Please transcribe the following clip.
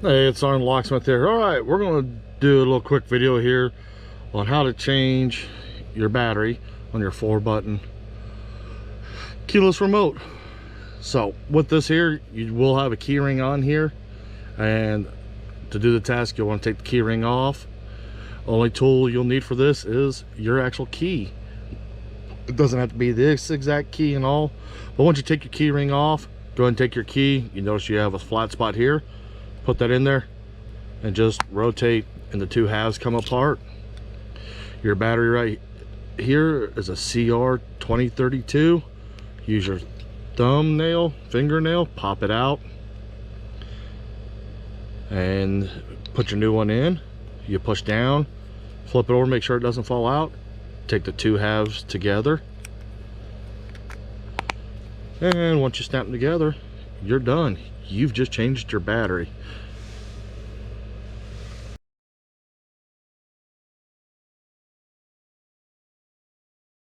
Hey, it's Arn Locksmith here. Alright, we're going to do a little quick video here on how to change your battery on your 4-button keyless remote. So with this here, you will have a key ring on here, and to do the task you'll want to take the key ring off. Only tool you'll need for this is your actual key. It doesn't have to be this exact key and all, but once you take your key ring off, go ahead and take your key. You notice you have a flat spot here. Put that in there and just rotate, and the two halves come apart. Your battery right here is a CR2032. Use your fingernail, pop it out, and put your new one in. You push down, flip it over, make sure it doesn't fall out. Take the two halves together, and once you snap them together, you're done. You've just changed your battery.